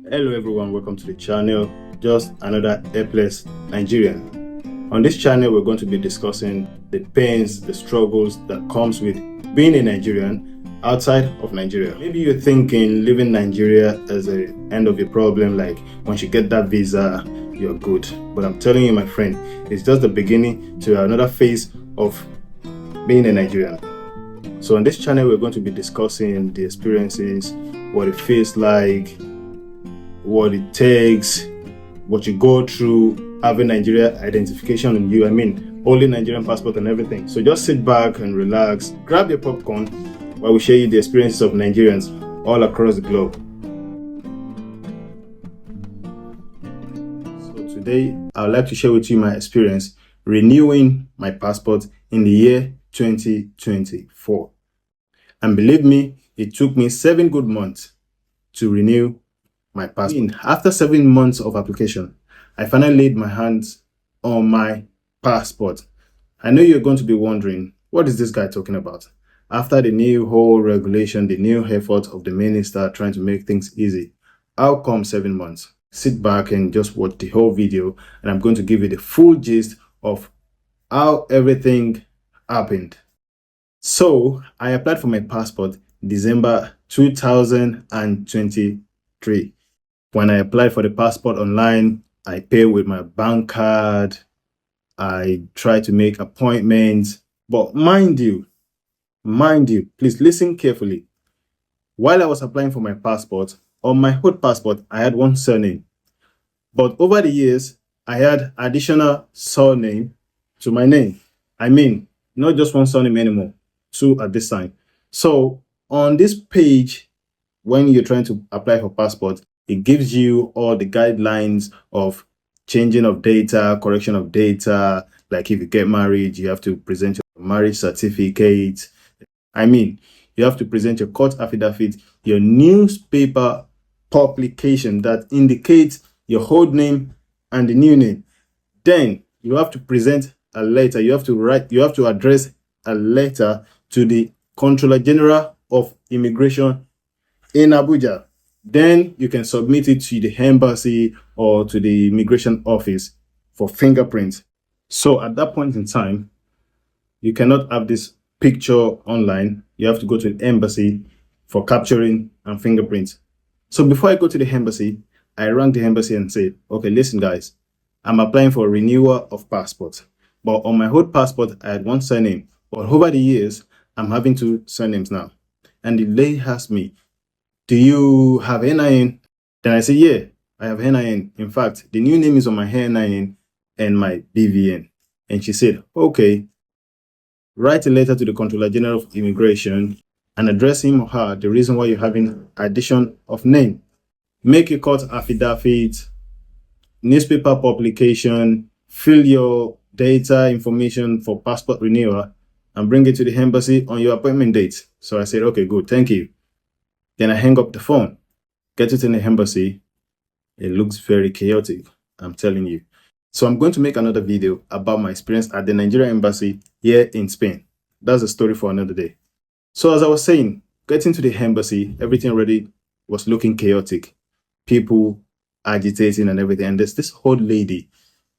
Hello everyone, welcome to the channel. Just another airless Nigerian. On this channel we're going to be discussing the pains, the struggles that comes with being a Nigerian outside of Nigeria. Maybe you're thinking leaving Nigeria as the end of your problem, like once you get that visa you're good. But I'm telling you my friend, it's just the beginning to another phase of being a Nigerian. So on this channel we're going to be discussing the experiences, what it feels like, what it takes, what you go through having Nigeria identification on you. I mean, holding Nigerian passport and everything. So just sit back and relax, grab your popcorn while we share you the experiences of Nigerians all across the globe. So today, I would like to share with you my experience renewing my passport in the year 2024. And believe me, it took me 7 good months to renew my passport. After 7 months of application, I finally laid my hands on my passport. I know you're going to be wondering, what is this guy talking about? After the new whole regulation, the new effort of the minister trying to make things easy, how come 7 months? Sit back and just watch the whole video, and I'm going to give you the full gist of how everything happened. So I applied for my passport December 2023. When I applied for the passport online, I paid with my bank card. I tried to make appointments. But mind you, please listen carefully. While I was applying for my passport, on my old passport, I had one surname. But over the years, I had additional surname to my name. I mean, not just one surname anymore, 2 at this time. So on this page, when you're trying to apply for passport, it gives you all the guidelines of changing of data, correction of data. Like if you get married, you have to present your marriage certificate. I mean, you have to present your court affidavit, your newspaper publication that indicates your old name and the new name. Then you have to present a letter. You have to address a letter to the Controller General of Immigration in Abuja. Then you can submit it to the embassy or to the immigration office for fingerprints. So at that point in time, you cannot have this picture online. You have to go to the embassy for capturing and fingerprints. So before I go to the embassy, I rang the embassy and said, okay, listen guys, I'm applying for a renewal of passport. But on my old passport, I had one surname. But over the years, I'm having 2 surnames now. And the lady asked me, do you have NIN? Then I said, yeah, I have NIN. In fact, the new name is on my NIN and my BVN. And she said, okay, write a letter to the Controller General of Immigration and address him or her the reason why you're having addition of name. Make a court affidavit, newspaper publication, fill your data information for passport renewal, and bring it to the embassy on your appointment date. So I said, okay, good, thank you. Then I hang up the phone, get it in the embassy. It looks very chaotic, I'm telling you. So I'm going to make another video about my experience at the Nigerian embassy here in Spain. That's a story for another day. So as I was saying, getting to the embassy, everything already was looking chaotic. People agitating and everything. And there's this old lady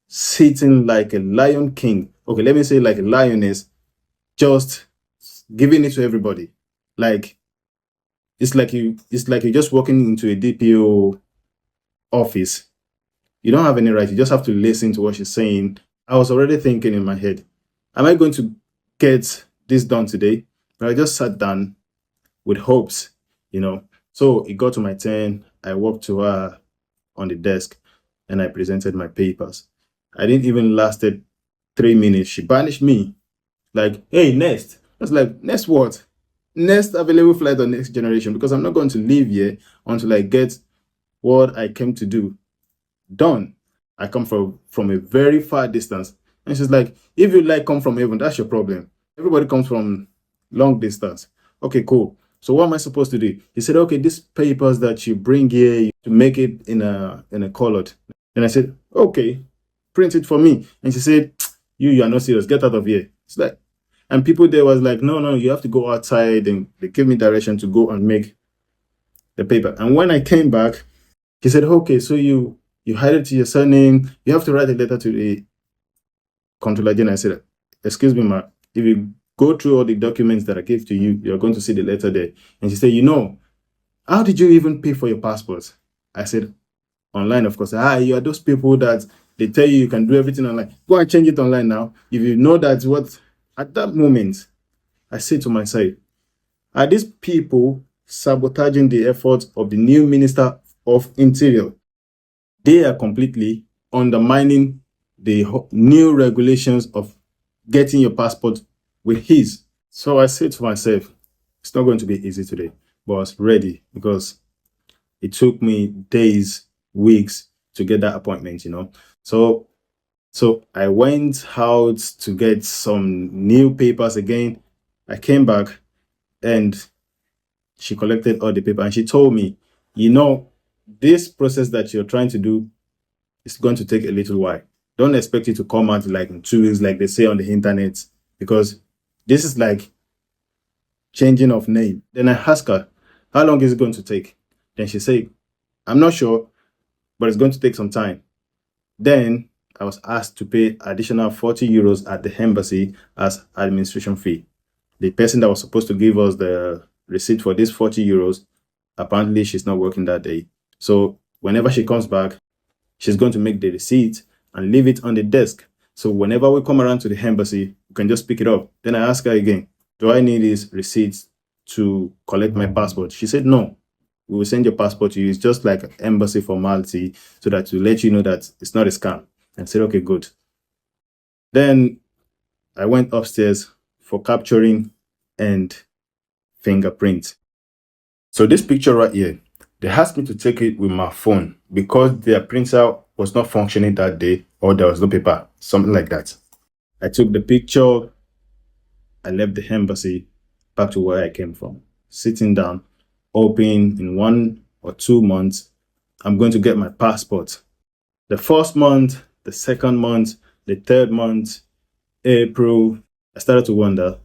sitting like a lion king. Okay, let me say like a lioness, just giving it to everybody. Like, it's like you're just walking into a DPO office. You don't have any right. You just have to listen to what she's saying. I was already thinking in my head, am I going to get this done today? But I just sat down with hopes, So it got to my turn. I walked to her on the desk and I presented my papers. I didn't even lasted 3 minutes. She banished me. Like, hey, next. I was like, next what? Next available flight or next generation, because I'm not going to leave here until I get what I came to do done. I come from a very far distance. And she's like, if you like come from heaven, that's your problem. Everybody comes from long distance. Okay, cool. So what am I supposed to do? He said, okay, these papers that you bring here, you to make it in a colored. And I said, okay, print it for me. And she said, you are not serious. Get out of here. It's like, and people there was like, no, you have to go outside, and they gave me direction to go and make the paper. And when I came back, He said, okay, so you hide it to your surname. You have to write a letter to the Controller General. I said, excuse me, ma, if you go through all the documents that I gave to you, you're going to see the letter there. And she said, how did you even pay for your passport? I said, online, of course. You are those people that they tell you can do everything online. Go and change it online now. If you know that at that moment, I said to myself, are these people sabotaging the efforts of the new Minister of Interior? They are completely undermining the new regulations of getting your passport with his. So I said to myself, it's not going to be easy today, but I was ready because it took me days, weeks to get that appointment, So I went out to get some new papers again. I came back and she collected all the paper and she told me, this process that you're trying to do is going to take a little while. Don't expect it to come out like in 2 weeks, like they say on the internet, because this is like changing of name. Then I asked her, how long is it going to take? Then she said, I'm not sure, but it's going to take some time. Then I was asked to pay additional 40 euros at the embassy as administration fee. The person that was supposed to give us the receipt for this 40 euros, apparently she's not working that day. So whenever she comes back, she's going to make the receipt and leave it on the desk. So whenever we come around to the embassy, we can just pick it up. Then I ask her again, do I need this receipt to collect my passport? She said, no, we will send your passport to you. It's just like an embassy formality so that to let you know that it's not a scam. And I said, okay, good. Then I went upstairs for capturing and fingerprint. So this picture right here, they asked me to take it with my phone because their printer was not functioning that day or there was no paper, something like that. I took the picture. I left the embassy back to where I came from, sitting down, hoping in 1 or 2 months, I'm going to get my passport. The first month, the second month, the third month, April, I started to wonder,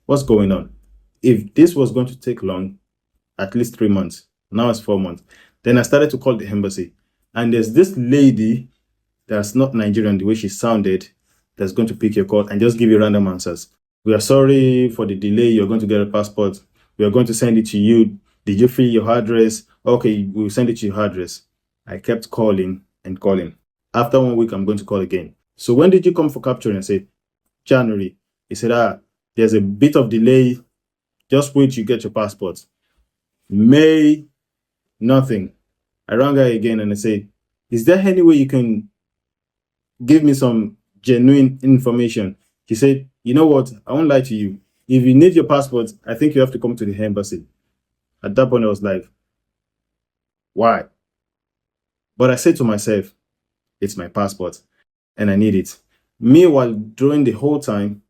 what's going on? If this was going to take long, at least 3 months, now it's 4 months. Then I started to call the embassy. And there's this lady that's not Nigerian, the way she sounded, that's going to pick your call and just give you random answers. We are sorry for the delay. You're going to get a passport. We are going to send it to you. Did you fill your address? Okay, we'll send it to your address. I kept calling and calling. After 1 week, I'm going to call again. So when did you come for capturing? I said, January. He said, there's a bit of delay. Just wait, you get your passport. May, nothing. I rang her again and I said, is there any way you can give me some genuine information? He said, you know what? I won't lie to you. If you need your passport, I think you have to come to the embassy. At that point, I was like, why? But I said to myself, it's my passport and I need it. Meanwhile, during the whole time,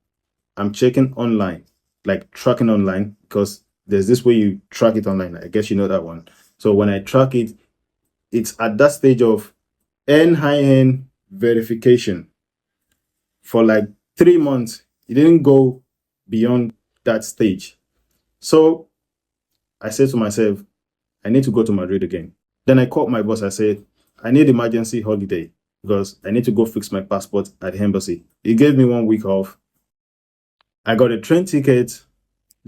I'm checking online, like tracking online, because there's this way you track it online. I guess you know that one. So when I track it, it's at that stage of NIN verification. For like 3 months, it didn't go beyond that stage. So I said to myself, I need to go to Madrid again. Then I called my boss. I said, I need emergency holiday because I need to go fix my passport at the embassy. He gave me 1 week off. I got a train ticket,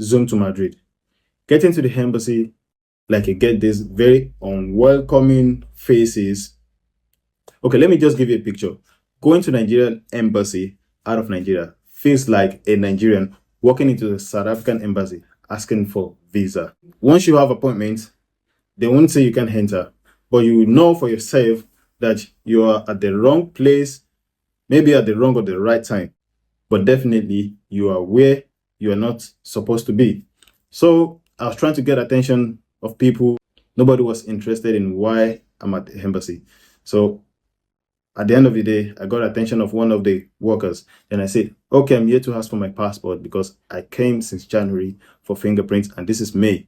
Zoom to Madrid. Getting to the embassy, like you get these very unwelcoming faces. Okay, let me just give you a picture. Going to Nigerian embassy out of Nigeria feels like a Nigerian walking into the South African embassy asking for visa. Once you have appointments, they won't say you can enter, but you know for yourself that you are at the wrong place, maybe at the wrong or the right time, but definitely you are where you are not supposed to be. So I was trying to get attention of people. Nobody was interested in why I'm at the embassy. So at the end of the day, I got attention of one of the workers. And I said, okay, I'm here to ask for my passport because I came since January for fingerprints and this is May.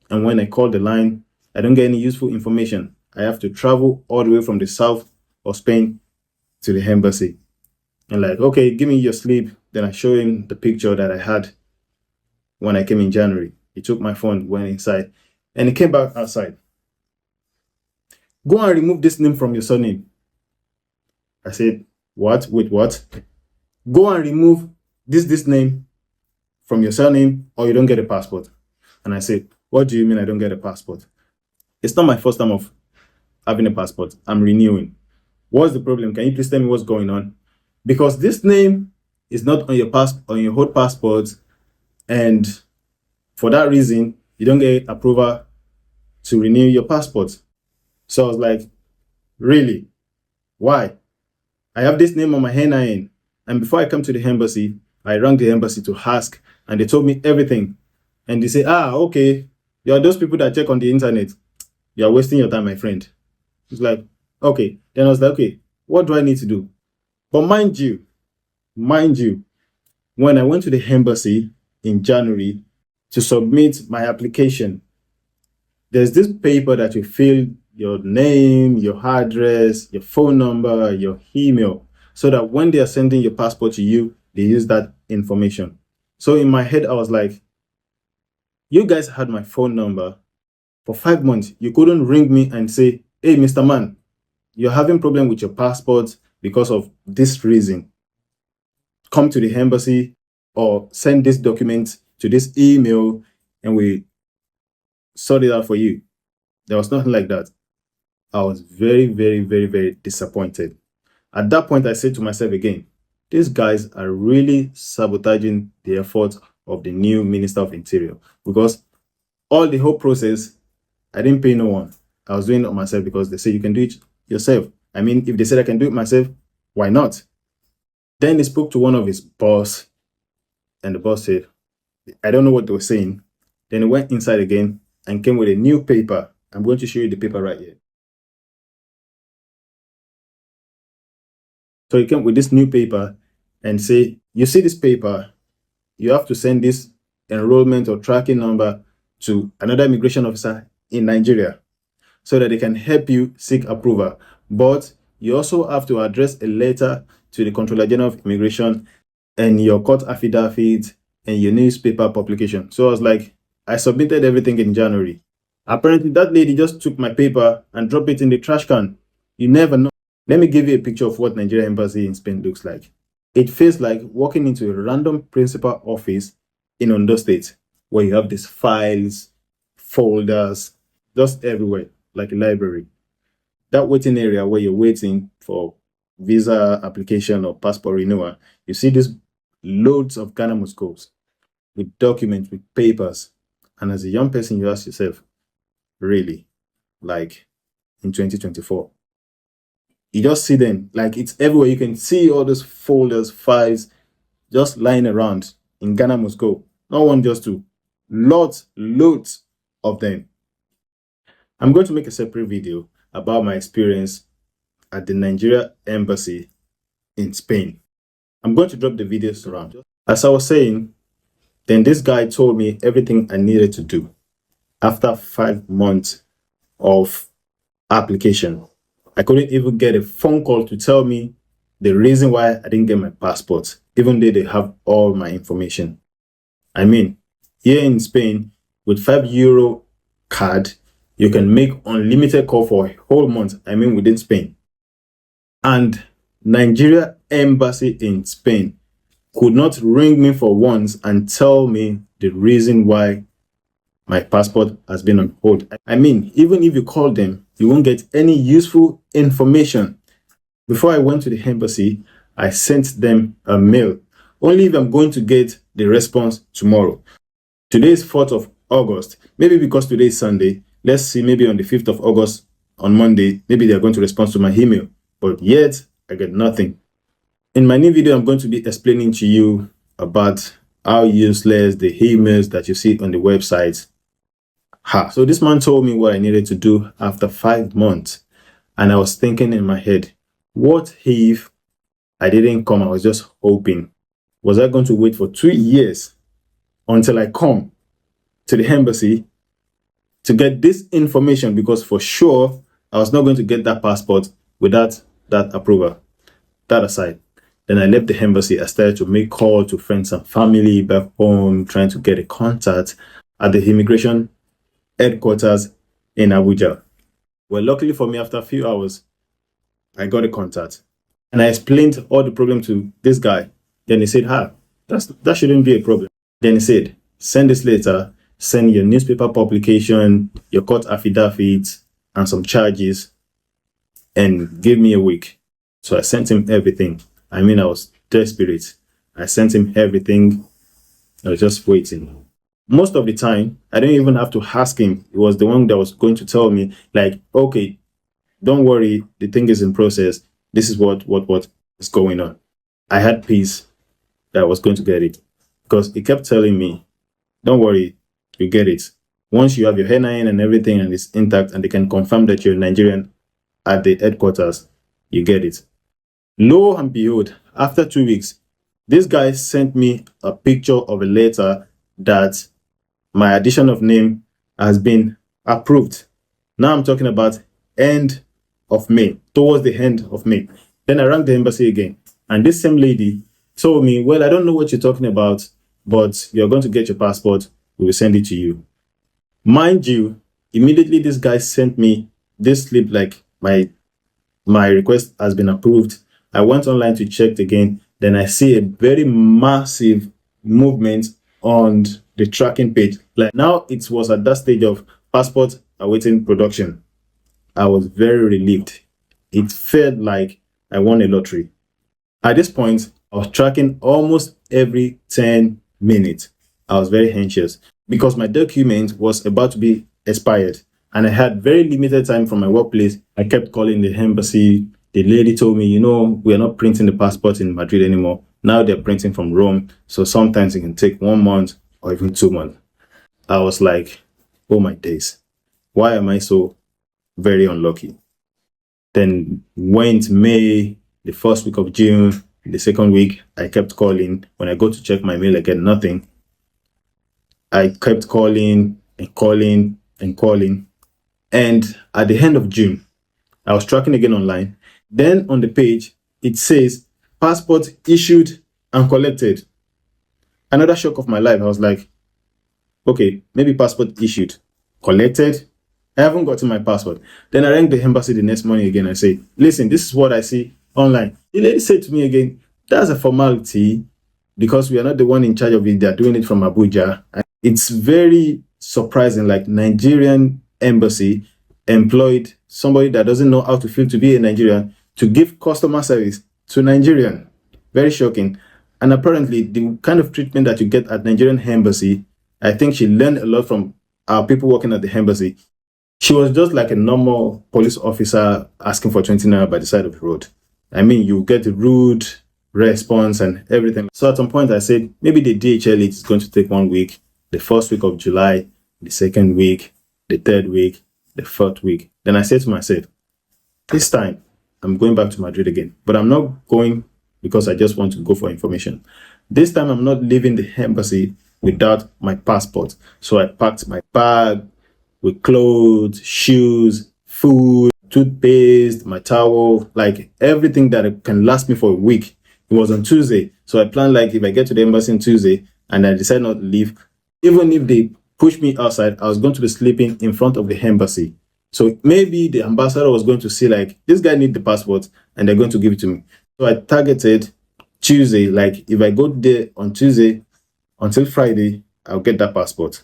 And when I call the line, I don't get any useful information. I have to travel all the way from the south of Spain to the embassy. And like, okay, give me your slip. Then I show him the picture that I had when I came in January. He took my phone, went inside, and he came back outside. Go and remove this name from your surname. I said, what? Wait, what? Go and remove this name from your surname or you don't get a passport. And I said, what do you mean I don't get a passport? It's not my first time of having a passport. I'm renewing. What's the problem? Can you please tell me what's going on? Because this name is not on your whole passport, and for that reason, you don't get approval to renew your passport. So I was like, really? Why? I have this name on my NIN, and before I come to the embassy, I rang the embassy to ask, and they told me everything. And they say, okay, you're those people that check on the internet. You're wasting your time, my friend. It's like, okay. Then I was like, okay, what do I need to do? But mind you, when I went to the embassy in January to submit my application, there's this paper that you fill your name, your address, your phone number, your email, so that when they are sending your passport to you, they use that information. So in my head, I was like, you guys had my phone number for 5 months. You couldn't ring me and say, hey, Mr. Man, you're having problem with your passport because of this reason. Come to the embassy or send this document to this email and we sort it out for you. There was nothing like that. I was very, very, very, very disappointed. At that point, I said to myself again, these guys are really sabotaging the efforts of the new Minister of Interior, because the whole process, I didn't pay no one. I was doing it myself because they say you can do it yourself. I mean, if they said I can do it myself, why not? Then he spoke to one of his boss, and the boss said, I don't know what they were saying. Then he went inside again and came with a new paper. I'm going to show you the paper right here. So he came with this new paper and say, you see this paper, you have to send this enrollment or tracking number to another immigration officer in Nigeria so that they can help you seek approval. But you also have to address a letter to the Controller General of Immigration and your court affidavit and your newspaper publication. So I was like, I submitted everything in January. Apparently that lady just took my paper and dropped it in the trash can. You never know. Let me give you a picture of what Nigeria Embassy in Spain looks like. It feels like walking into a random principal office in Ondo State, where you have these files, folders, just everywhere, like a library. That waiting area where you're waiting for visa application or passport renewal, you see these loads of Ghana Moscows with documents, with papers. And as a young person, you ask yourself, really, like in 2024, you just see them, like it's everywhere. You can see all those folders, files just lying around in Ghana Moscow. Not one, just two. Loads of them. I'm going to make a separate video about my experience at the Nigeria Embassy in Spain. I'm going to drop the videos around. As I was saying, then this guy told me everything I needed to do after 5 months of application. I couldn't even get a phone call to tell me the reason why I didn't get my passport, even though they have all my information. I mean, here in Spain, with €5 card, you can make unlimited call for a whole month. I mean, within Spain. And Nigeria Embassy in Spain could not ring me for once and tell me the reason why my passport has been on hold. I mean, even if you call them, you won't get any useful information. Before I went to the embassy, I sent them a mail, only if I'm going to get the response tomorrow. Today is 4th of August. Maybe because today is Sunday, let's see, maybe on the 5th of August, on Monday, maybe they're going to respond to my email. But yet, I get nothing. In my new video, I'm going to be explaining to you about how useless the emails that you see on the website are. So this man told me what I needed to do after 5 months. And I was thinking in my head, what if I didn't come? I was just hoping. Was I going to wait for 2 years until I come to the embassy to get this information? Because for sure, I was not going to get that passport without that approval. That aside, then I left the embassy. I started to make calls to friends and family back home, trying to get a contact at the immigration headquarters in Abuja. Well, luckily for me, after a few hours, I got a contact. And I explained all the problem to this guy. Then he said, that shouldn't be a problem. Then he said, send this letter, send your newspaper publication, your court affidavit, and some charges, and give me a week. So I sent him everything. I mean, I was desperate. I sent him everything. I was just waiting. Most of the time, I didn't even have to ask him. He was the one that was going to tell me, like, okay, don't worry, the thing is in process. This is what is going on. I had peace that I was going to get it, because he kept telling me, don't worry, you get it. Once you have your NIN and everything and it's intact and they can confirm that you're Nigerian at the headquarters, you get it. Lo and behold, after 2 weeks, this guy sent me a picture of a letter that my addition of name has been approved. Now I'm talking about end of May, towards the end of May. Then I rang the embassy again, and this same lady told me, well, I don't know what you're talking about, but you're going to get your passport. We will send it to you. Mind you, immediately this guy sent me this slip, like my request has been approved. I went online to check again. Then I see a very massive movement on the tracking page. Like now it was at that stage of passport awaiting production. I was very relieved. It felt like I won a lottery. At this point, I was tracking almost every 10 minutes. I was very anxious because my document was about to be expired and I had very limited time from my workplace. I kept calling the embassy. The lady told me, we are not printing the passport in Madrid anymore. Now they're printing from Rome. So sometimes it can take 1 month or even 2 months. I was like, oh my days. Why am I so very unlucky? Then went May, the first week of June, the second week, I kept calling. When I go to check my mail, I get nothing. I kept calling and calling and calling. And at the end of June, I was tracking again online. Then on the page, it says, passport issued and collected. Another shock of my life. I was like, okay, maybe passport issued, collected. I haven't gotten my passport. Then I rang the embassy the next morning again and say, listen, this is what I see online. The lady said to me again, that's a formality because we are not the one in charge of it. They're doing it from Abuja. And it's very surprising, like Nigerian embassy employed somebody that doesn't know how to feel to be a Nigerian to give customer service to Nigerian. Very shocking. And apparently the kind of treatment that you get at Nigerian embassy, I think she learned a lot from our people working at the embassy. She was just like a normal police officer asking for 20 naira by the side of the road. I mean, you get a rude response and everything. So at some point I said, maybe the DHL is going to take 1 week, the first week of July, the second week, the third week, the fourth week. Then I said to myself, this time I'm going back to Madrid again, but I'm not going because I just want to go for information. This time I'm not leaving the embassy without my passport. So I packed my bag with clothes, shoes, food, toothpaste, my towel, like everything that can last me for a week. It was on Tuesday. So I planned, like, if I get to the embassy on Tuesday and I decide not to leave, even if they push me outside, I was going to be sleeping in front of the embassy. So maybe the ambassador was going to see, like, this guy needs the passport and they're going to give it to me. So I targeted Tuesday, like if I go there on Tuesday until Friday, I'll get that passport.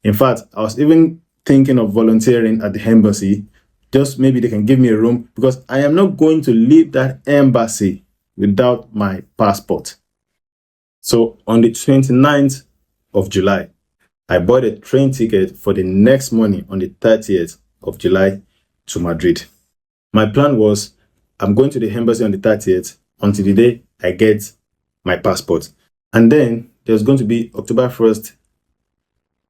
In fact, I was even thinking of volunteering at the embassy. Just maybe they can give me a room because I am not going to leave that embassy without my passport. So on the 29th of July, I bought a train ticket for the next morning on the 30th of July to Madrid. My plan was I'm going to the embassy on the 30th until the day I get my passport. And then there's going to be October 1st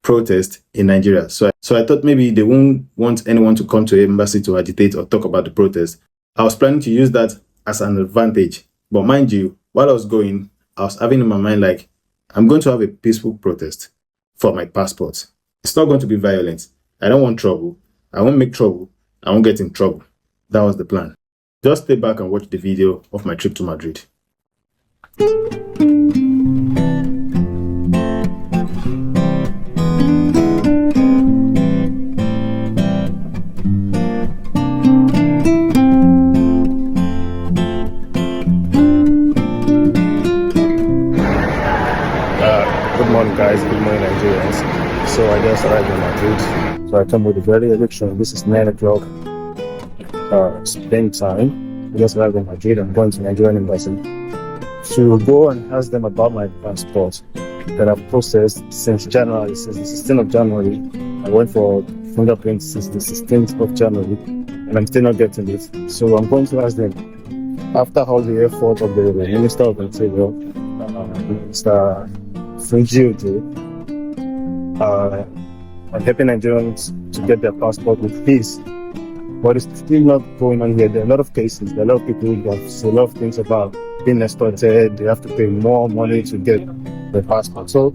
protest in Nigeria. So I thought maybe they won't want anyone to come to the embassy to agitate or talk about the protest. I was planning to use that as an advantage. But mind you, while I was going, I was having in my mind, like, I'm going to have a peaceful protest for my passport. It's not going to be violent. I don't want trouble. I won't make trouble. I won't get in trouble. That was the plan. Just stay back and watch the video of my trip to Madrid. So I just arrived in Madrid. So I come with a very early train. This is 9 o'clock Spain time. I just arrived in Madrid. I'm going to Nigerian embassy to go and ask them about my passport that I've processed since January, since the 16th of January. I went for fingerprint since the 16th of January, and I'm still not getting it. So I'm going to ask them, after all the effort of the Minister of Interior, Mr. Fungiote, I'm helping Nigerians to get their passport with peace. But it's still not going on here. There are a lot of cases, there are a lot of people who have a lot of things about being exploited. They have to pay more money to get their passport. So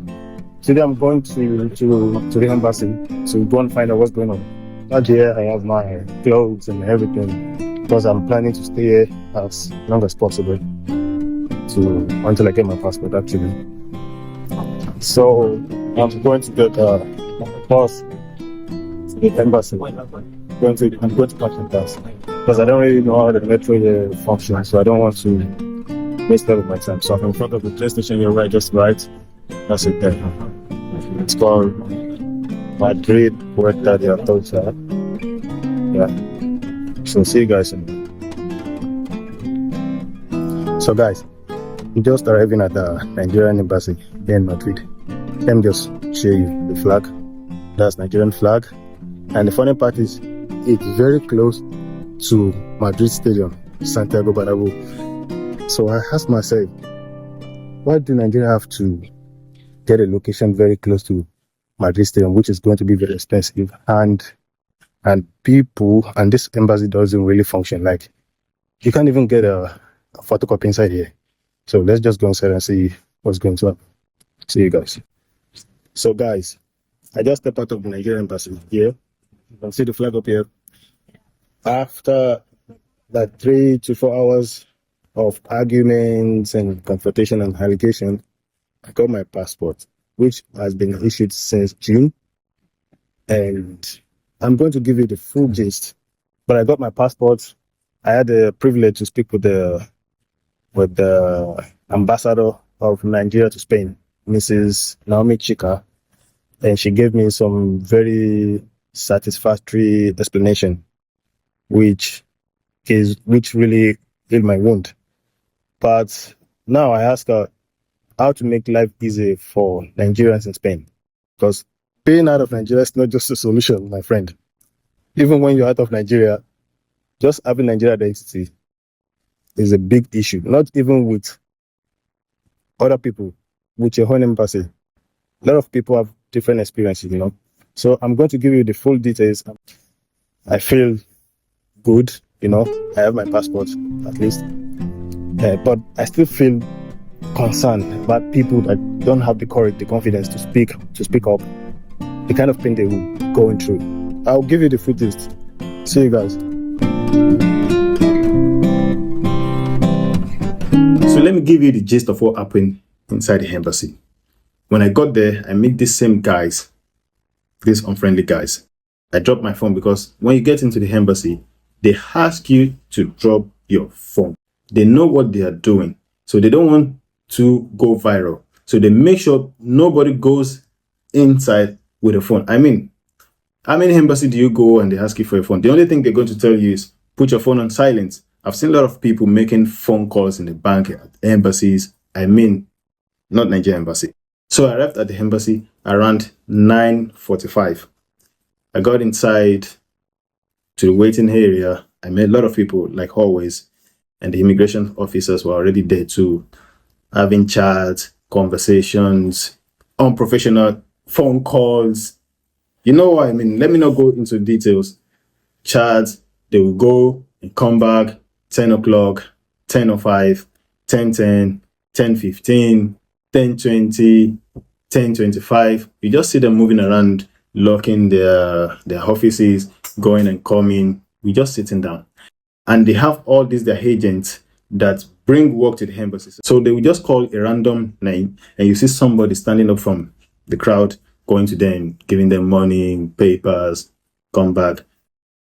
today I'm going to the embassy to go and find out what's going on. Out here I have my clothes and everything because I'm planning to stay here as long as possible until I get my passport actually. So I'm going to get a bus to the embassy. I'm going to catch the bus because I don't really know how the metro here functions, so I don't want to waste a lot of my time. So I'm in front of the train station here where I just right. That's it there. It's called Madrid Puerta de Atocha. Yeah. So see you guys soon. So guys, we just arriving at the Nigerian embassy here in Madrid. Let me just show you the flag. That's Nigerian flag. And the funny part is it's very close to Madrid Stadium, Santiago Bernabeu. So I asked myself, why do Nigeria have to get a location very close to Madrid Stadium, which is going to be very expensive, and people, and this embassy doesn't really function. Like, you can't even get a photocopy inside here. So let's just go inside and see what's going to happen. See you guys. So guys, I just stepped out of the Nigerian embassy here. You can see the flag up here. After that 3 to 4 hours of arguments and confrontation and allegation, I got my passport, which has been issued since June. And I'm going to give you the full gist. But I got my passport. I had the privilege to speak with the ambassador of Nigeria to Spain, Mrs. Naomi Chika, and she gave me some very satisfactory explanation, which really healed my wound. But now I ask her how to make life easy for Nigerians in Spain, because paying out of Nigeria is not just a solution, my friend. Even when you're out of Nigeria, just having Nigeria identity is a big issue. Not even with other people, with your own embassy. A lot of people have different experiences, So I'm going to give you the full details. I feel good, I have my passport at least, but I still feel concerned about people that don't have the courage, the confidence to speak up, the kind of pain they will be going through. I'll give you the full gist. See you guys. So let me give you the gist of what happened inside the embassy. When I got there, I met these same guys, these unfriendly guys. I dropped my phone because when you get into the embassy, they ask you to drop your phone. They know what they are doing, so they don't want to go viral. So they make sure nobody goes inside with a phone. I mean, how many embassy do you go and they ask you for your phone? The only thing they're going to tell you is put your phone on silent. I've seen a lot of people making phone calls in the bank at embassies. I mean, not Nigerian embassy. So I arrived at the embassy around 9:45. I got inside to the waiting area. I met a lot of people, like always, and the immigration officers were already there too, having chats, conversations, unprofessional phone calls. You know what I mean? Let me not go into details. Chats, they will go and come back 10 o'clock, 10:05, 10:10, 10:15, 10:20, 10:25. You just see them moving around, locking their offices, going and coming. We just sitting down. And they have all these, their agents that bring work to the embassy. So they will just call a random name and you see somebody standing up from the crowd, going to them, giving them money, papers, come back.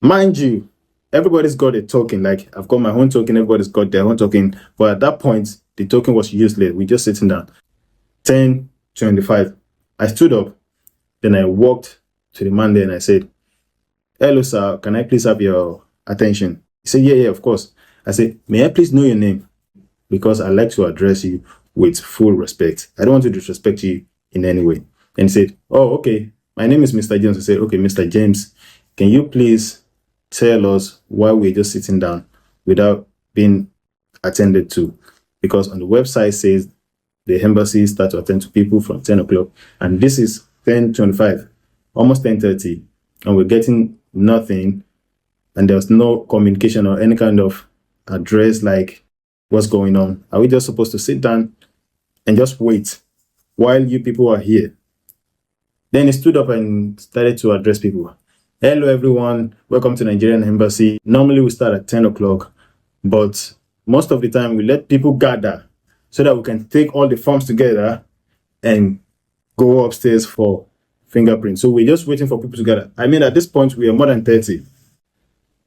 Mind you, everybody's got a token. Like, I've got my own token, everybody's got their own token. But at that point, the token was useless. We just sitting down. 10:25. I stood up. Then I walked to the man there and I said, "Hello, sir. Can I please have your attention?" He said, yeah, of course. I said, "May I please know your name? Because I like to address you with full respect. I don't want to disrespect you in any way." And he said, "Oh, okay. My name is Mr. James." I said, "Okay, Mr. James, can you please tell us why we're just sitting down without being attended to?" Because on the website says the embassy start to attend to people from 10 o'clock, and this is 10:25, almost 10:30, and we're getting nothing, and there's no communication or any kind of address like what's going on. Are we just supposed to sit down and just wait while you people are here?" Then he stood up and started to address people. "Hello, everyone. Welcome to Nigerian Embassy. Normally we start at 10 o'clock, but most of the time we let people gather so that we can take all the forms together and go upstairs for fingerprints. So we're just waiting for people to gather." I mean, at this point, we are more than 30.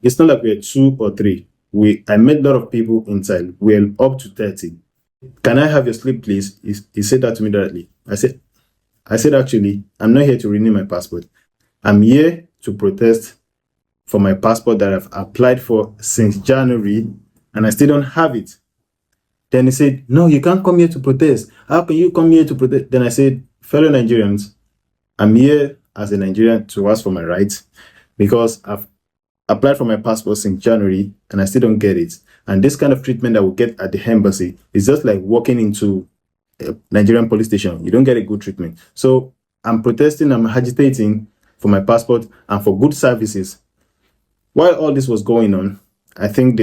It's not like we're 2 or 3. I met a lot of people inside. We're up to 30. "Can I have your slip, please?" He said that to me directly. I said, "Actually, I'm not here to renew my passport. I'm here to protest for my passport that I've applied for since January, and I still don't have it." Then he said, "No, you can't come here to protest. How can you come here to protest?" Then I said, "Fellow Nigerians, I'm here as a Nigerian to ask for my rights because I've applied for my passport since January and I still don't get it. And this kind of treatment that we get at the embassy is just like walking into a Nigerian police station. You don't get a good treatment. So I'm protesting, I'm agitating for my passport and for good services." While all this was going on, I think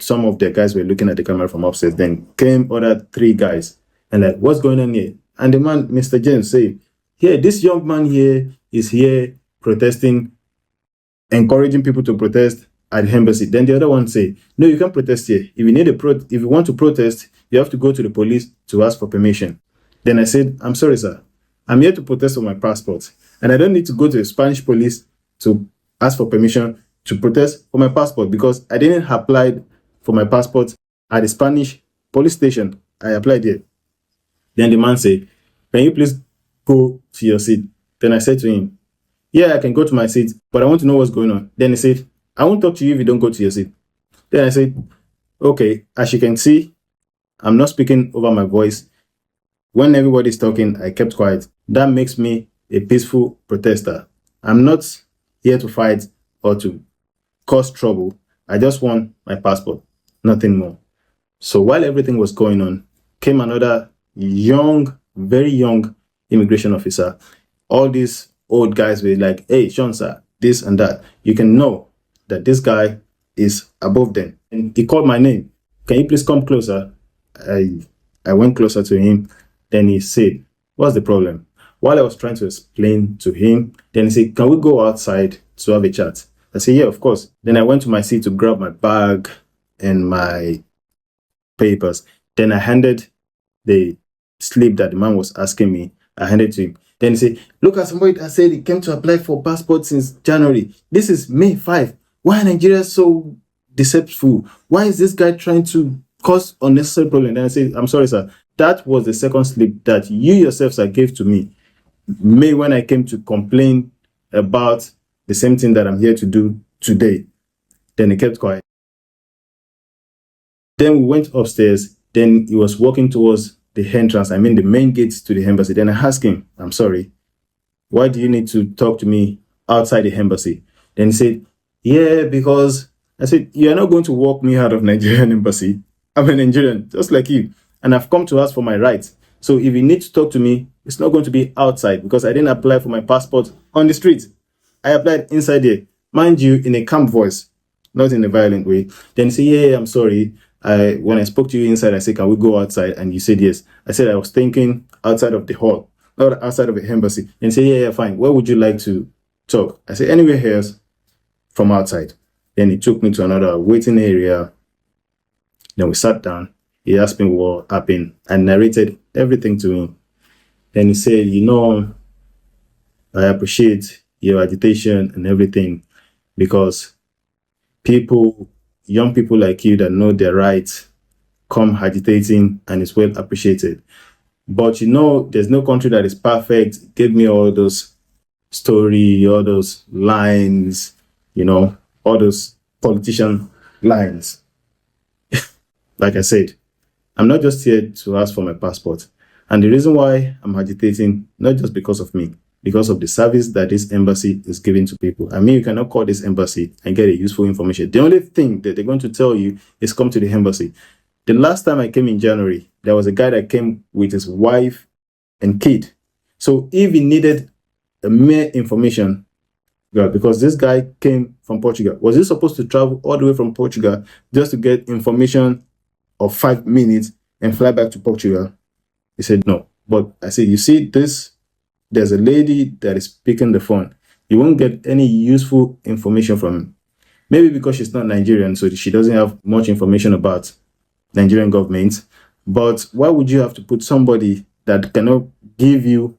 some of the guys were looking at the camera from upstairs. Then came other 3 guys and like, "What's going on here?" And the man, Mr. James, said, "Here, this young man here is here protesting, encouraging people to protest at the embassy." Then the other one say, "No, you can't protest here. If you want to protest, you have to go to the police to ask for permission." Then I said, "I'm sorry, sir. I'm here to protest for my passport, and I don't need to go to the Spanish police to ask for permission to protest for my passport because I didn't apply for my passport at the Spanish police station. I applied here." Then the man said, "Can you please go to your seat?" Then I said to him, "Yeah, I can go to my seat, but I want to know what's going on." Then he said, "I won't talk to you if you don't go to your seat." Then I said, "Okay, as you can see, I'm not speaking over my voice. When everybody's talking, I kept quiet. That makes me a peaceful protester. I'm not here to fight or to cause trouble. I just want my passport, nothing more." So while everything was going on, came another very young immigration officer. All these old guys were like, "Hey, Sean, sir, this and that." You can know that this guy is above them. And he called my name. "Can you please come closer?" I went closer to him. Then he said, "What's the problem?" While I was trying to explain to him, then he said, "Can we go outside to have a chat?" I said, "Yeah, of course." Then I went to my seat to grab my bag and my papers. Then I handed the slip that the man was asking me. I handed to him. Then he said, "Look at somebody that said he came to apply for passport since January. This is May 5. Why are Nigeria so deceitful? Why is this guy trying to cause unnecessary problem?" Then I said, "I'm sorry, sir. That was the second slip that you yourself, sir, gave to me May when I came to complain about the same thing that I'm here to do today." Then he kept quiet. Then we went upstairs. Then he was walking towards the entrance, I mean the main gates to the embassy. Then I asked him, "I'm sorry, why do you need to talk to me outside the embassy?" Then he said, "Yeah, because..." I said, "You are not going to walk me out of Nigerian embassy. I'm a Nigerian, just like you, and I've come to ask for my rights. So if you need to talk to me, it's not going to be outside because I didn't apply for my passport on the street. I applied inside there, mind you, in a calm voice, not in a violent way." Then he said, "Yeah, I'm sorry. When I spoke to you inside, I said, can we go outside?" And you said yes. I said I was thinking outside of the hall, not outside of the embassy. And he said, "Yeah, fine. Where would you like to talk?" I said, "Anywhere else from outside." Then he took me to another waiting area. Then we sat down. He asked me what happened. I narrated everything to him. Then he said, "I appreciate your agitation and everything because young people like you that know their rights come agitating and it's well appreciated. But there's no country that is perfect." Gave me all those story, all those lines, all those politician lines. Like I said, I'm not just here to ask for my passport. And the reason why I'm agitating, not just because of me, because of the service that this embassy is giving to people. I mean, you cannot call this embassy and get a useful information. The only thing that they're going to tell you is come to the embassy. The last time I came in January, there was a guy that came with his wife and kid. So if he needed a mere information, because this guy came from Portugal, was he supposed to travel all the way from Portugal just to get information of 5 minutes and fly back to Portugal? He said no. But I said, you see this, there's a lady that is picking the phone. You won't get any useful information from him. Maybe because she's not Nigerian, so she doesn't have much information about Nigerian government. But why would you have to put somebody that cannot give you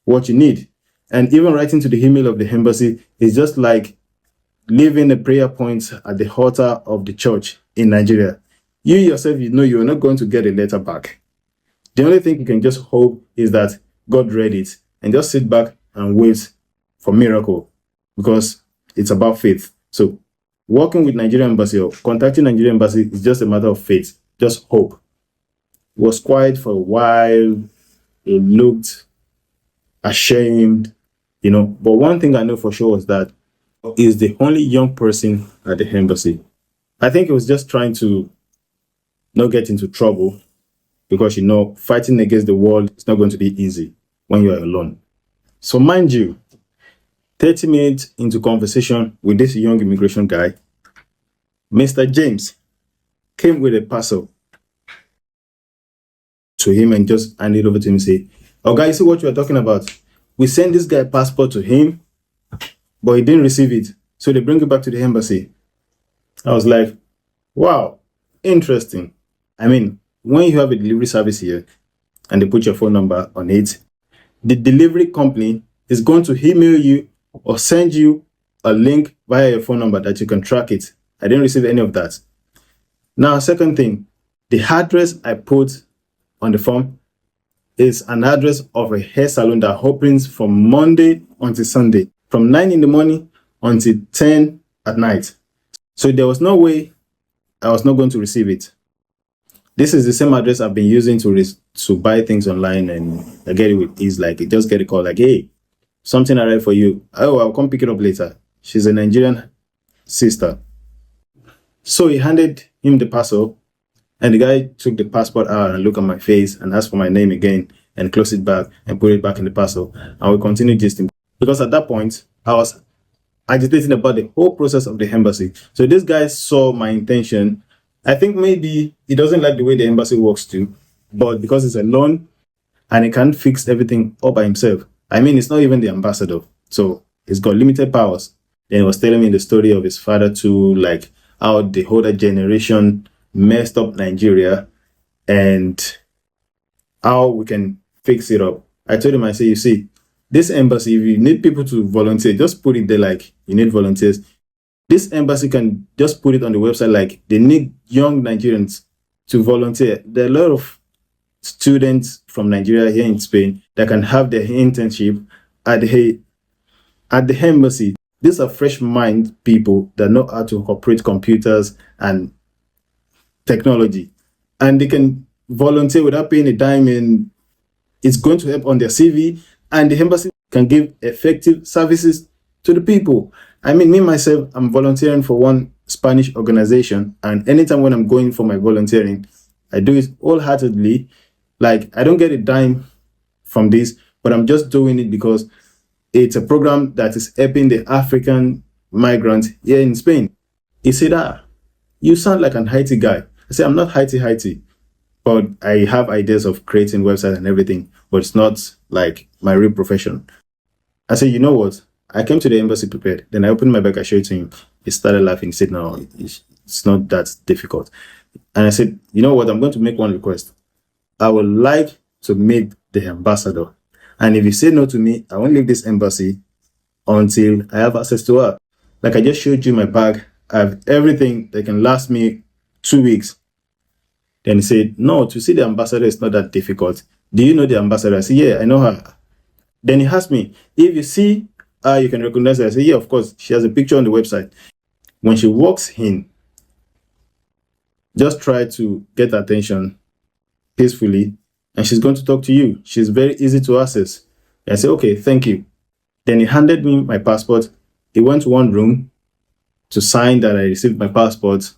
what you need? And even writing to the email of the embassy is just like leaving a prayer point at the altar of the church in Nigeria. You yourself, you're not going to get a letter back. The only thing you can just hope is that God read it, and just sit back and wait for miracle, because it's about faith. So working with Nigerian embassy or contacting Nigerian embassy is just a matter of faith. Just hope. It was quiet for a while. It looked ashamed, But one thing I know for sure was that he's the only young person at the embassy. I think he was just trying to not get into trouble, because fighting against the world is not going to be easy when you are alone. So mind you, 30 minutes into conversation with this young immigration guy, Mr. James came with a parcel to him and just handed it over to him and say, "Oh, guys, see what you are talking about? We sent this guy a passport to him, but he didn't receive it. So they bring it back to the embassy." I was like, wow, interesting. I mean, when you have a delivery service here and they put your phone number on it, the delivery company is going to email you or send you a link via your phone number that you can track it. I didn't receive any of that. Now, second thing, the address I put on the form is an address of a hair salon that opens from Monday until Sunday, from 9 in the morning until 10 at night. So there was no way I was not going to receive it. This is the same address I've been using to buy things online, and I get it with ease. Like, I just get a call like, "Hey, something arrived for you. Oh, I'll come pick it up later." She's a Nigerian sister. So he handed him the parcel, and the guy took the passport out and looked at my face and asked for my name again and closed it back and put it back in the parcel. And we continued gisting, because at that point I was agitating about the whole process of the embassy. So this guy saw my intention. I think maybe he doesn't like the way the embassy works too, but because it's a loan and he can't fix everything all by himself. I mean, it's not even the ambassador, so he's got limited powers. Then he was telling me the story of his father too, like how the older generation messed up Nigeria and how we can fix it up. I told him, I said, you see, this embassy, if you need people to volunteer, just put it there like you need volunteers. This embassy can just put it on the website like they need young Nigerians to volunteer. There are a lot of students from Nigeria here in Spain that can have their internship at the embassy. These are fresh mind people that know how to operate computers and technology, and they can volunteer without paying a dime, and it's going to help on their CV, and the embassy can give effective services to the people. I mean, me myself, I'm volunteering for one Spanish organization, and anytime when I'm going for my volunteering, I do it wholeheartedly. Like, I don't get a dime from this, but I'm just doing it because it's a program that is helping the African migrants here in Spain. He said, you sound like an IT guy. I said, I'm not IT, but I have ideas of creating websites and everything, but it's not like my real profession. I said, you know what? I came to the embassy prepared. Then I opened my bag, I showed it to him. He started laughing. He said, no, it's not that difficult. And I said, you know what? I'm going to make one request. I would like to meet the ambassador. And if you say no to me, I won't leave this embassy until I have access to her. Like I just showed you my bag. I have everything that can last me 2 weeks. Then he said, no, to see the ambassador is not that difficult. Do you know the ambassador? I said, yeah, I know her. Then he asked me, if you see you can recognize her. I said, yeah, of course. She has a picture on the website. When she walks in, just try to get attention peacefully, and she's going to talk to you. She's very easy to access. I said, okay, thank you. Then he handed me my passport. He went to one room to sign that I received my passport.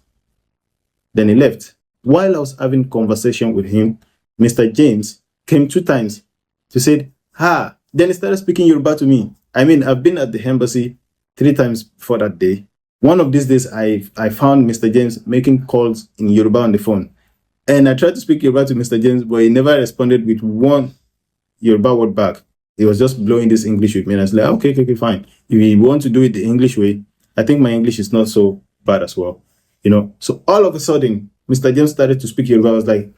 Then he left. While I was having conversation with him, Mr. James came 2 times to say, then he started speaking Yoruba to me. I mean, I've been at the embassy 3 times for that day. One of these days, I found Mr. James making calls in Yoruba on the phone. And I tried to speak Yoruba to Mr. James, but he never responded with one Yoruba word back. He was just blowing this English with me. And I was like, okay, fine. If you want to do it the English way, I think my English is not so bad as well. So all of a sudden, Mr. James started to speak Yoruba. I was like,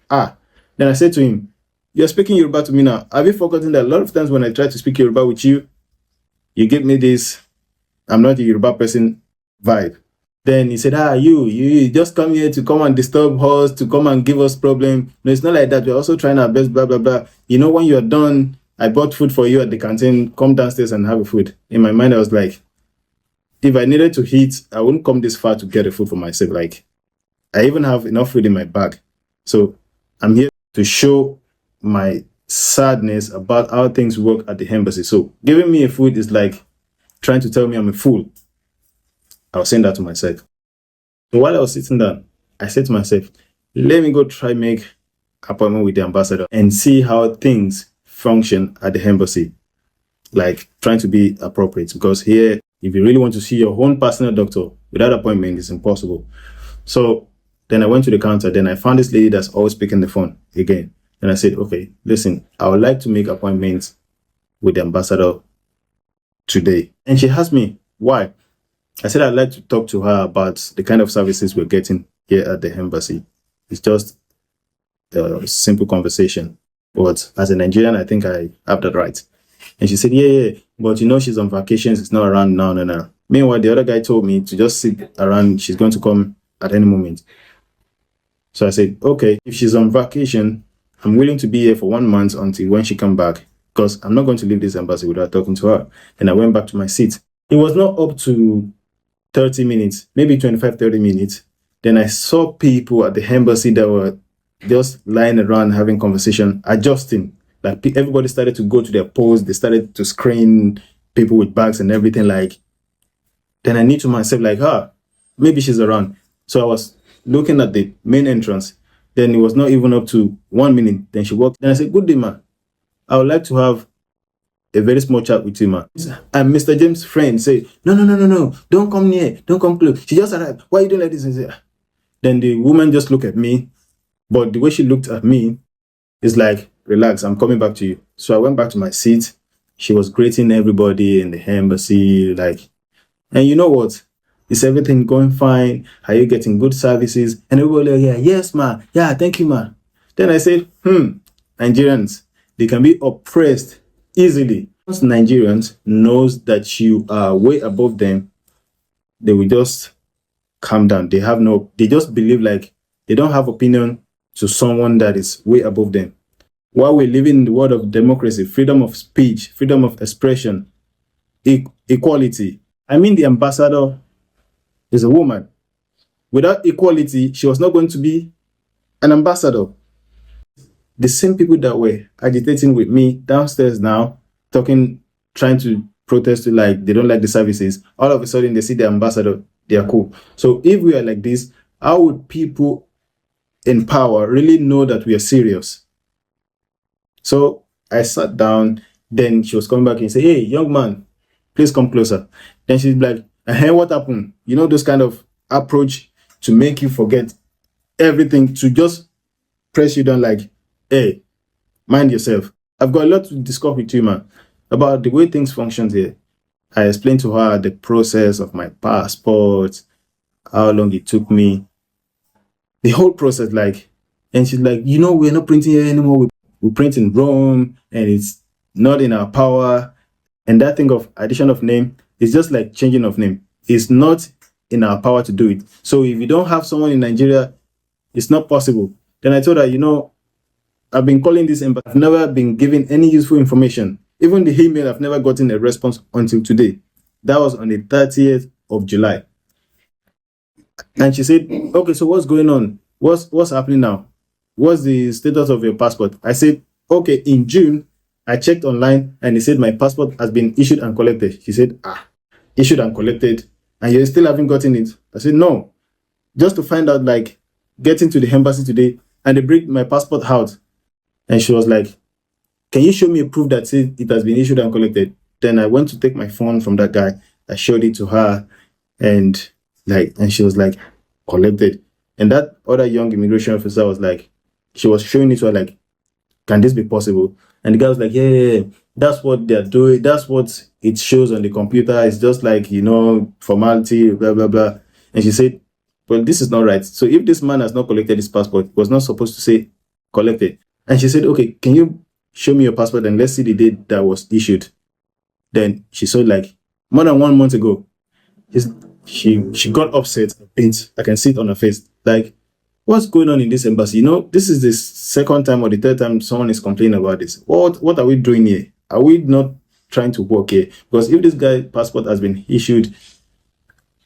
Then I said to him, you're speaking Yoruba to me now. Have you forgotten that a lot of times when I try to speak Yoruba with you, you give me this, I'm not a Yoruba person vibe. Then he said, you just come here to come and disturb us, to come and give us problem. No, it's not like that. We're also trying our best, blah, blah, blah. When you're done, I bought food for you at the canteen. Come downstairs and have a food. In my mind, I was like, if I needed to eat, I wouldn't come this far to get a food for myself. Like, I even have enough food in my bag. So I'm here to show my sadness about how things work at the embassy. So giving me a food is like trying to tell me I'm a fool. I was saying that to myself. So while I was sitting down, I said to myself, let me go try make appointment with the ambassador and see how things function at the embassy. Like trying to be appropriate, because here, if you really want to see your own personal doctor without appointment, it's impossible. So then I went to the counter. Then I found this lady that's always picking the phone again. And I said, okay, listen, I would like to make appointments with the ambassador today. And she asked me, why? I said, I'd like to talk to her about the kind of services we're getting here at the embassy. It's just a simple conversation. But as a Nigerian, I think I have that right. And she said, yeah, but she's on vacations. It's not around now, no. Meanwhile, the other guy told me to just sit around. She's going to come at any moment. So I said, okay, if she's on vacation, I'm willing to be here for 1 month until when she comes back, because I'm not going to leave this embassy without talking to her. And I went back to my seat. It was not up to 30 minutes, maybe 25, 30 minutes. Then I saw people at the embassy that were just lying around having conversation, adjusting. Like everybody started to go to their post. They started to screen people with bags and everything. Like, then I knew to myself, like, maybe she's around. So I was looking at the main entrance. Then it was not even up to 1 minute. Then she walked. Then I said, good day, ma. I would like to have a very small chat with you, ma. And Mr. James' friend said, no. Don't come near. Don't come close. She just arrived. Why are you doing like this? Then the woman just looked at me. But the way she looked at me is like, relax, I'm coming back to you. So I went back to my seat. She was greeting everybody in the embassy. Like, and you know what? Is everything going fine? Are you getting good services? And everybody like, yeah, yes, ma. Yeah, thank you, ma. Then I said, Nigerians, they can be oppressed easily. Once Nigerians knows that you are way above them, they will just calm down. They just believe like they don't have opinion to someone that is way above them. While we live in the world of democracy, freedom of speech, freedom of expression, equality. I mean, the ambassador is a woman. Without equality, she was not going to be an ambassador. The same people that were agitating with me downstairs now, trying to protest, like they don't like the services, all of a sudden they see the ambassador, they are cool. So if we are like this, how would people in power really know that we are serious? So I sat down. Then she was coming back and said, hey, young man, please come closer. Then she's like, hey, what happened? Those kind of approach to make you forget everything, to just press you down like, hey, mind yourself. I've got a lot to discuss with you, man, about the way things function here. I explained to her the process of my passport, how long it took me, the whole process, like, and she's like, we're not printing here anymore. We print in Rome, and it's not in our power. And that thing of addition of name is just like changing of name. It's not in our power to do it. So if you don't have someone in Nigeria, it's not possible. Then I told her, I've been calling this embassy. I've never been given any useful information. Even the email, I've never gotten a response until today. That was on the 30th of July. And she said, okay, so what's going on? What's happening now? What's the status of your passport? I said, okay, in June, I checked online and it said my passport has been issued and collected. She said, issued and collected, and you still haven't gotten it? I said, no. Just to find out, like, getting to the embassy today, and they bring my passport out. And she was like, can you show me a proof that says it has been issued and collected? Then I went to take my phone from that guy. I showed it to her, and she was like, collected. And that other young immigration officer was like, she was showing it to her, like, can this be possible? And the guy was like, yeah, that's what they're doing. That's what it shows on the computer. It's just like, formality, blah, blah, blah. And she said, well, this is not right. So if this man has not collected his passport, he was not supposed to say collected. And she said, okay, can you show me your passport and let's see the date that was issued? Then she saw, like, more than 1 month ago. She got upset. I can see it on her face. Like, what's going on in this embassy? This is the second time or the third time someone is complaining about this. What are we doing here? Are we not trying to work here? Because if this guy's passport has been issued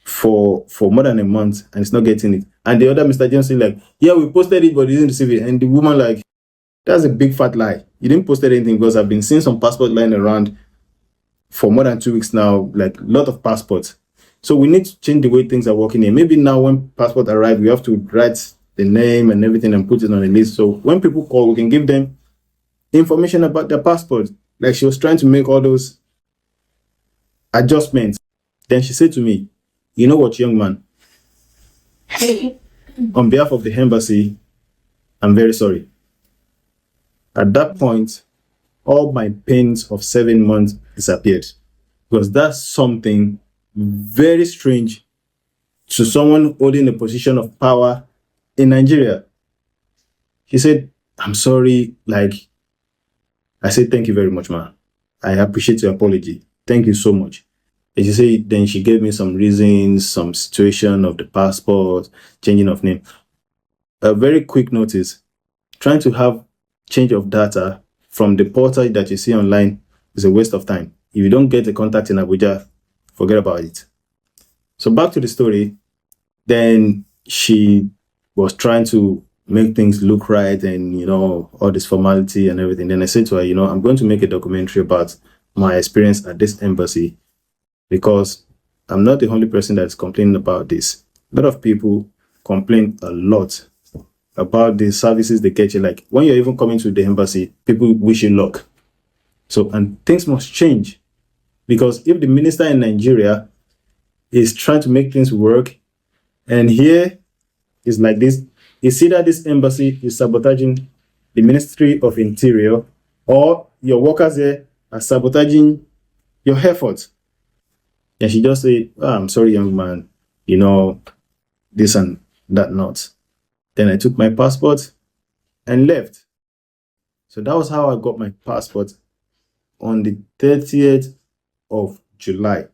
for more than a month and it's not getting it, and the other Mr. Johnson, like, yeah, we posted it but he didn't receive it, and the woman, like, that's a big fat lie. You didn't post anything, because I've been seeing some passport lying around for more than 2 weeks now, like a lot of passports. So we need to change the way things are working here. Maybe now when passport arrive, we have to write the name and everything and put it on a list. So when people call, we can give them information about their passport. Like, she was trying to make all those adjustments. Then she said to me, you know what, young man? On behalf of the embassy, I'm very sorry. At that point, all my pains of 7 months disappeared. Because that's something very strange to someone holding a position of power in Nigeria. He said, I'm sorry. Like, I said, thank you very much, man. I appreciate your apology. Thank you so much. And she said, then she gave me some reasons, some situation of the passport, changing of name. A very quick notice, trying to have change of data from the portal that you see online is a waste of time. If you don't get a contact in Abuja, forget about it. So back to the story. Then she was trying to make things look right and, all this formality and everything. Then I said to her, I'm going to make a documentary about my experience at this embassy, because I'm not the only person that's complaining about this. A lot of people complain a lot about the services they get you. Like, when you're even coming to the embassy, people wish you luck. So, and things must change. Because if the minister in Nigeria is trying to make things work, and here is like this, it's either this embassy is sabotaging the Ministry of Interior, or your workers there are sabotaging your efforts. And she just said, I'm sorry, young man, this and that not. Then I took my passport and left. So that was how I got my passport on the 30th of July.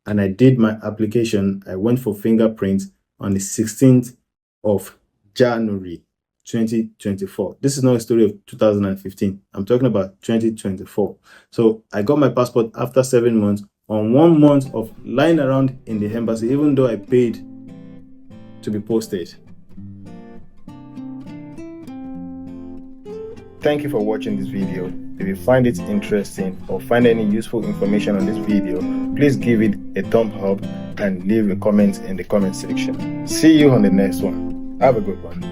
And I did my application. I went for fingerprints on the 16th of January 2024. This is not a story of 2015. I'm talking about 2024. So I got my passport after 7 months, on 1 month of lying around in the embassy, even though I paid to be posted. Thank you for watching this video. If you find it interesting or find any useful information on this video, please give it a thumb up and leave a comment in the comment section. See you on the next one. Have a good one.